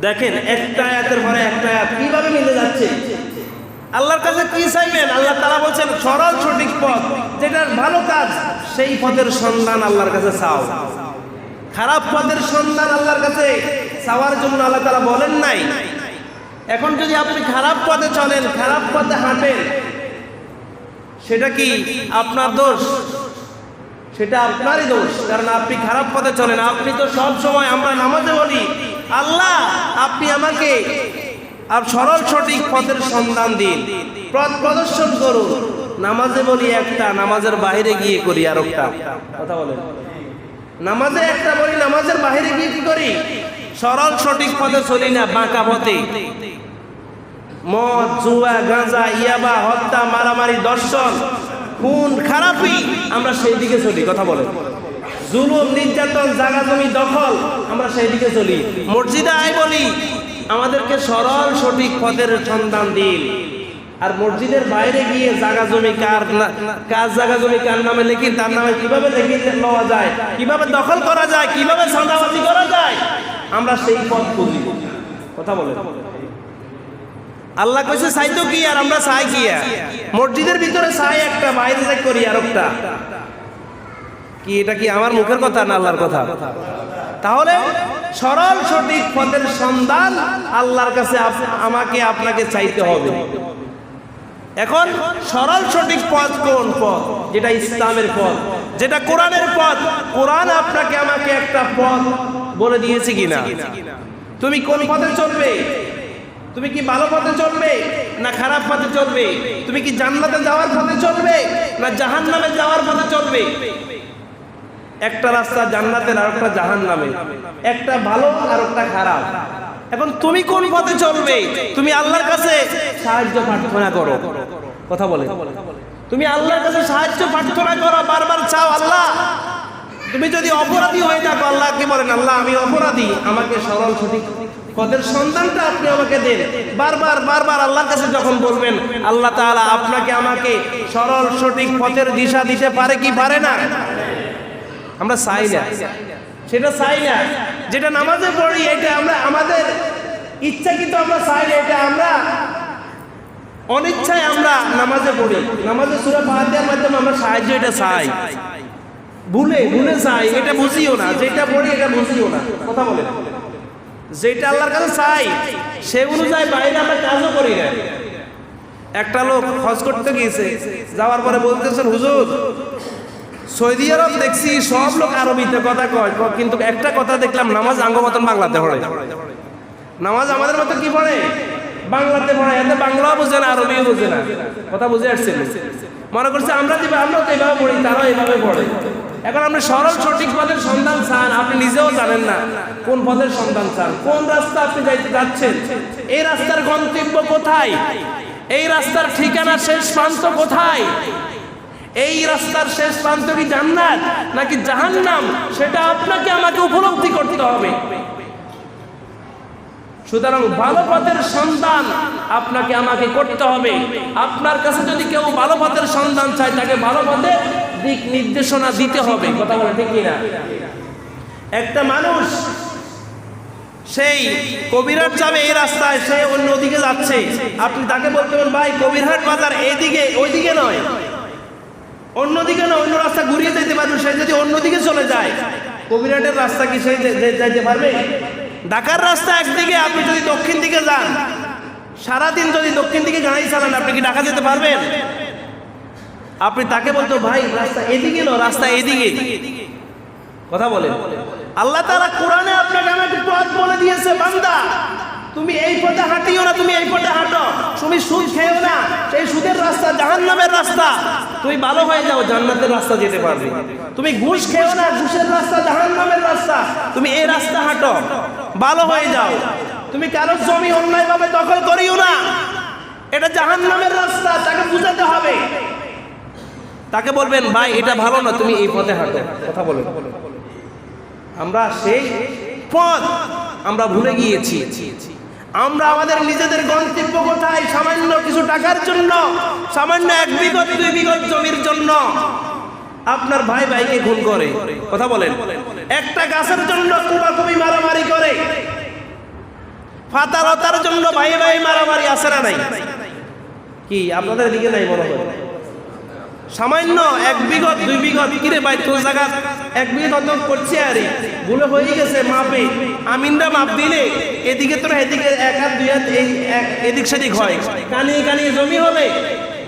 দেখেন একটা আয়াতের পরে একটা আয়াত কিভাবে মিলে যাচ্ছে। আল্লাহর কাছে কি চাইবেন? আল্লাহ তাআলা বলেন সরল সঠিক পথ, যেটার ভালো কাজ সেই পথের সন্ধান আল্লাহর কাছে চাও। খারাপ পথের সন্ধান আল্লাহর কাছে চাওয়ার জন্য আল্লাহ তাআলা বলেন নাই। এখন যদি আপনি খারাপ পথে চলেন, খারাপ পথে হাঁটেন, সেটা কি আপনার দোষ? সেটা আপনারই দোষ, কারণ আপনি খারাপ পথে চলেন। আপনি তো সব সময় আমরা নামাজে বলি আল্লাহ আপনি আমাকে সরল সঠিক পথের সন্ধান দিন, পথ প্রদর্শন করুন। নামাজে বলি একটা, নামাজের বাইরে গিয়ে করি আর একটা। কথা বলেন, নামাজে একটা বলি, নামাজের বাইরে গিয়ে কি করি? সরল সঠিক পথে চলি না, বাঁকা পথে। মদ, জুয়া, গাঁজা, ইয়াবা, হত্যা, মারামারি, দর্শন, খুন, খারাপি, আমরা সেই দিকে চলি। কথা বলেন, জুলুম, নির্যাতন, জায়গা জমি দখল, আমরা সেই দিকে চলি। মসজিদে আয় বলি আমাদেরকে সরল সঠিক পথের সন্ধান দিন। আর মসজিদের বাইরে গিয়ে জায়গা জমি কার জায়গা জমি কার নামে লিখি, তার নামে কিভাবে লিখে নেওয়া যায়, কিভাবে দখল করা যায়, কিভাবে চাঁদাবাজি করা যায়, আমরা সেই পথ খুঁজি। কথা বলেন, আল্লাহ কইছে চাইতো কি আর আমরা চাই কি? মসজিদের ভিতরে চাই একটা, বাইরে যাই করি আর একটা। কি এটা কি আমার মুখের কথা না আল্লাহর কথা? তাহলে সরল সঠিক পথের সন্ধান আল্লাহর কাছে আমাকে আপনাকে চাইতে হবে। এখন সরল সঠিক পথ কোন পথ? যেটা ইসলামের পথ, যেটা কোরআনের পথ। কোরআন আপনাকে আমাকে একটা পথ বলে দিয়েছে কিনা? তুমি কোন পথে চলবে? তুমি কি ভালো পথে চলবে না খারাপ পথে চলবে? তুমি কি জান্নাতে যাওয়ার পথে চলবে না জাহান্নামে যাওয়ার পথে চলবে? একটা রাস্তা জান্নাতের আর একটা জাহান্নামে, একটা ভালো আর একটা খারাপ। এখন তুমি কোন পথে চলবে? তুমি আল্লাহর কাছে সাহায্য প্রার্থনা করো। কথা বলে, তুমি আল্লাহর কাছে সাহায্য প্রার্থনা করো, বারবার চাও আল্লাহ। তুমি যদি অপরাধী হয়ে থাকো, আল্লাহকে বলেন আল্লাহ আমি অপরাধী, আমাকে সরল সঠিক পথের সন্ধানটা আপনি আমাকে দেন। বারবার বারবার আল্লাহর কাছে যখন বলবেন, আল্লাহ তাআলা আপনাকে আমাকে সরল সঠিক পথের দিশা দিতে পারে কি পারে না? আমরা চাই না, সেটা চাই না। যেটা নামাজে পড়ি এটা আমরা আমাদের ইচ্ছাকৃত আমরা চাই না, এটা আমরা অনিচ্ছায় আমরা নামাজে পড়ি। নামাজে সূরা ফাতিহার মাধ্যমে আমরা সাহায্য এটা চাই, ভুলে ভুলে চাই, এটা বুঝিও না। যেটা পড়ি এটা বুঝিও না। কথা বলেন, যেটা আল্লাহর কাছে চাই সে অনুযায়ী বাইরে আমরা কাজও করি না। একটা লোক হজ করতে গিয়েছে, যাওয়ার পরে বলতেছেন হুজুর সৌদি আরব দেখছি সব লোক আরবিতে কথা কয়, কিন্তু একটা কথা দেখলাম নামাজ আঙ্গ মতন বাংলাতে পড়ে। নামাজ আমাদের মতো কি পড়ে? বাংলাতে পড়ে। এতে বাংলাও বোঝে না, আরবিও বোঝে না। কথা বুঝে আসছেন? মনে করছে আমরা তো এইভাবে পড়ি, তারাও এইভাবে পড়ে। এখন আপনি সরল সঠিক পথের সন্ধান চান, আপনি নিজেও জানেন না কোন পথের সন্ধান চান, কোন রাস্তা আপনি যাচ্ছেন, এই রাস্তার গন্তব্য কোথায়, এই রাস্তার ঠিকানা শেষ প্রান্ত কোথায়। এই রাস্তার শেষ প্রান্ত কি জান্নাত নাকি জাহান্নাম, সেটা আপনাকে আমাকে উপলব্ধি করতে হবে। সুতরাং ভালো পথের সন্ধান আপনাকে আমাকে করতে হবে। আপনার কাছে যদি কেউ ভালো পথের সন্ধান চায়, তাকে ভালো পথের দিক নির্দেশনা দিতে হবে। কথা বলে ঠিক কিনা? একটা মানুষ সেই কবিরহাট যাবে এই রাস্তায়, সে অন্যদিকে যাচ্ছে, আপনি তাকে বলতে পারেন ভাই কবিরহাট বাজার এইদিকে, ওইদিকে নয়, অন্যদিকে নয়, অন্য রাস্তা ঘুরিয়ে যেতে পারবে। সে যদি অন্যদিকে চলে যায়, কবিরহাটের রাস্তা কি সে যাইতে পারবে? ঢাকার রাস্তা একদিকে, আপনি যদি দক্ষিণ দিকে যান, সারাদিন যদি দক্ষিণ দিকে গাড়ি চালান, আপনি কি ঢাকা যেতে পারবেন? আপনি তাকে বলতো ভাই রাস্তা এদিকে নয়, রাস্তা এদিকে। কথা বলেন। আল্লাহ তাআলা কোরআনে আপনাকে আমাকে পথ বলে দিয়েছে, বান্দা তুমি এই পথে হাঁটিও না, তুমি এই পথে হাঁটো। তুমি সুদ খেও না, সেই সুদের রাস্তা জাহান্নামের রাস্তা। তুমি ভালো হয়ে যাও, জান্নাতের রাস্তা যেতে পারবে। তুমি ঘুষ খেও না, ঘুষের রাস্তা জাহান্নামের রাস্তা। তুমি এই রাস্তা হাঁটো, ভালো হয়ে যাও। তুমি কারো জমি অন্যায়ভাবে দখল করিও না, এটা জাহান্নামের রাস্তা। তাকে বুঝাতে হবে, তাকে বলবেন ভাই এটা ভালো না, তুমি এই পথে হাঁটো। কথা বলেন। আমরা সেই পথ আমরা ভুলে গিয়েছি। আমরা আমাদের নিজেদের গন্তব্য কোথায়, সামান্য কিছু টাকার জন্য, সামান্য 1 বিঘত 2 বিঘত জমির জন্য আপনার ভাই ভাইকে খুন করে। কথা বলেন। একটা গাছের জন্য কুবাকুবি মারামারি করে, ফাতালতার জন্য ভাই ভাই মারামারি আছে না নাই? কি আপনাদের দিকে নাই মনে হয়? সামান্য 1 বিঘত 2 বিঘত, কিরে ভাই তোর জায়গা 1 বিঘত করছে, আরে ভুলে হয়ে গেছে মাপে, আমিনরা মাপ দিলে এদিকে তোর এদিকে 1 হাত 2 হাত এদিক সেদিক হয়, কানিয়ে কানিয়ে জমি হবে।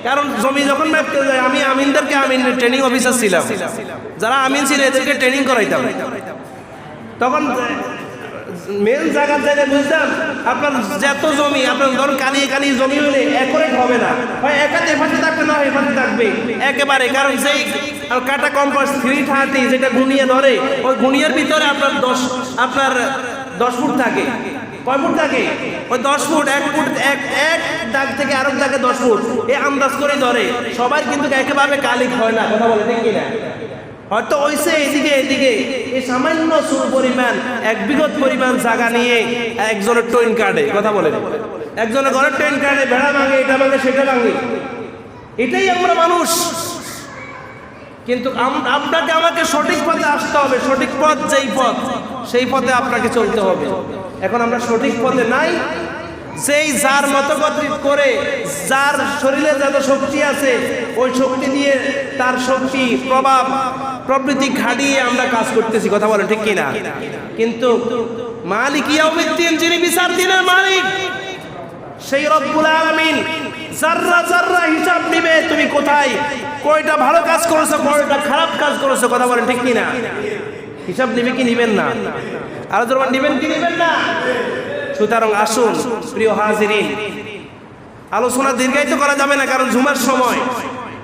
কারণ জমি যখন মাপতে যায়, আমি আমিনদেরকে, আমিন ট্রেনিং অফিসার ছিলাম, যারা আমিন ছিল এদেরকে ট্রেনিং করাইতাম। তখন মেন জায়গার জায়গায় বুঝতাম আপনার যত জমি, আপনার ধরুন কানিয়ে কানিয়ে জমি হলে একরেট হবে না, হয় একাতে এপাশে থাকবে না এপাশে থাকবে একেবারে। কারণ সেই কাটা কম্পাস 330 যেটা গুনিয়ে ধরে, ওই গুনিয়ার ভিতরে আপনার 10 ফুট থাকে। কয় ফুট থাকে? ওই 10 ফুট, 1 ফুট, এক দাগ থেকে আরেক দাগে 10 ফুট, এই আন্দাজ করে ধরে। সবাই কিন্তু একেবারে কালিক হয় না। কথা বলে ঠিক কিনা? হয়তো ওইসে এদিকে এদিকে এই সামান্য সুর পরিমাণ 1 বিঘত পরিমাণ জায়গা নিয়ে একজনের টোইন কাটে। কথা বলে। একজনের ঘরের টোইন কাটে, ভেড়া ভাঙে, এটা ভাঙে, সেটা ভাঙে। এটাই আমরা মানুষ। কিন্তু আপনাকে আমাকে সঠিক পথে আসতে হবে। সঠিক পথ যেই পথ, সেই পথে আপনাকে চলতে হবে। এখন আমরা সঠিক পথে নাই। যেই যার মতো করে, যার শরীরে যত শক্তি আছে, ওই শক্তি দিয়ে তার শক্তি প্রভাব প্রবৃত্তি খাটিয়ে আমরা কাজ করতেছি। কথা বলেন ঠিক কিনা? কিন্তু মালিক ইয়াউমিদ্দিন, যিনি বিচার দিনের মালিক, সেই রব্বুল আলামিন জাররা জাররা হিসাব নিবে। তুমি কোথায় কয়টা ভালো কাজ করেছো, কয়টা খারাপ কাজ করেছো। কথা বলেন ঠিক কিনা? হিসাব নিবে কি নিবেন না? আর যখন নিবেন কি নিবেন না? সুতরাং আসুন প্রিয় হাজিরিন, আলোচনা দীর্ঘায়িত করা যাবে না, কারণ জুমার সময়।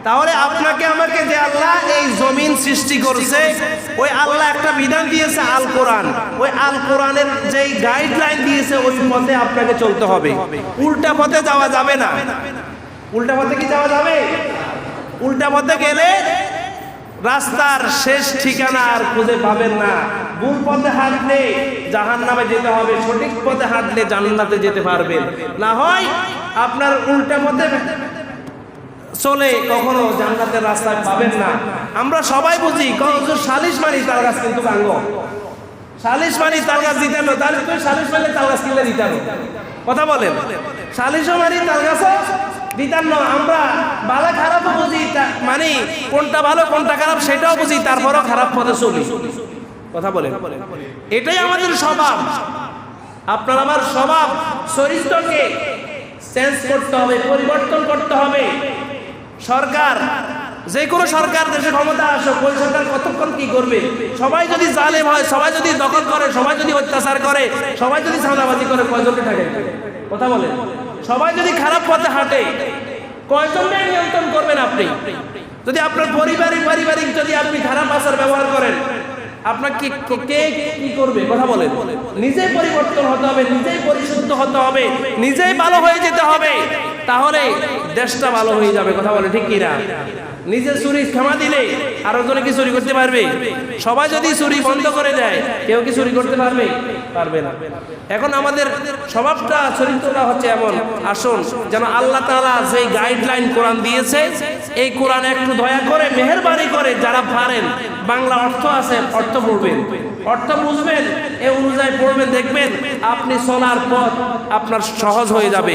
তাহলে আপনাকে আমাকে যে আল্লাহ এই জমিন সৃষ্টি করেছে, ওই আল্লাহ একটা বিধান দিয়েছে আল কোরআন। ওই আল কোরআনের যেই গাইডলাইন দিয়েছে, ওই পথে আপনাকে চলতে হবে। উল্টা পথে যাওয়া যাবে না। উল্টা পথে কি যাওয়া যাবে? উল্টা পথে গেলে রাস্তার শেষ ঠিকানা আর খুঁজে পাবেন না। ভুল পথে হাঁটলে জাহান্নামে যেতে হবে, সঠিক পথে হাঁটলে জান্নাতে যেতে পারবেন। না হয় আপনার উল্টা পথে চলে কখনো জান্নাতের রাস্তায় পাবেন না। আমরা সবাই বুঝি সালিশ মারি তাল গাছ, কিন্তু কাঙ্গ সালিশ মারি তাল গাছ দিতে হবে, তাহলে তুই সালিশ মারলে তাল গাছ কিনলে দিতে হবে। কথা বলেন। সালিশও মারি তাল গাছও দিতাম না। আমরা ভালো খারাপ বুঝি, মানে কোনটা ভালো কোনটা খারাপ সেটাও বুঝি, তারপরও খারাপ পথে চলি। কথা বলেন। এটাই আমাদের স্বভাব। আপনার আমার স্বভাব চরিত্রকে চেঞ্জ করতে হবে, পরিবর্তন করতে হবে। সরকার, যে কোনো সরকার দেশে ক্ষমতা আসুক, ওই সরকার কতক্ষণ কি করবে? সবাই যদি জালেম হয়, সবাই যদি দখল করে, সবাই যদি অত্যাচার করে, সবাই যদি চাঁদাবাজি করে, কয়জনকে থাকে? কথা বলেন। সবাই যদি খারাপ পথে হাঁটে, কয়জনকে নিয়ন্ত্রণ করবেন আপনি? যদি আপনার পারিবারিক যদি আপনি খারাপ আচার ব্যবহার করেন, আপনাকে কে কি করবে? কথা বলেন। নিজেই পরিবর্তন হতে হবে, নিজেই পরিশুদ্ধ হতে হবে, নিজেই ভালো হয়ে যেতে হবে। তাহলে দেশটা ভালো হয়ে যাবে। কথা বলে ঠিক কিনা? নিজে চুরি ক্ষমা দিলে আরেকজনে কি চুরি করতে পারবে? সবাই যদি চুরি বন্ধ করে দেয়, কেউ কি চুরি করতে পারবে? পারবে না। এখন আমাদের স্বভাবটা, চরিত্রটা হচ্ছে এমন, আসুন যেন আল্লাহ তাআলা যেই গাইডলাইন কোরআন দিয়েছে, এই কোরআন একটু দয়া করে মেহেরবানি করে যারা পারেন, বাংলা অর্থ আছে, অর্থ পড়বেন, অর্থ বুঝবেন, এ অনুযায়ী পড়বেন, দেখবেন আপনি চলার পথ আপনার সহজ হয়ে যাবে।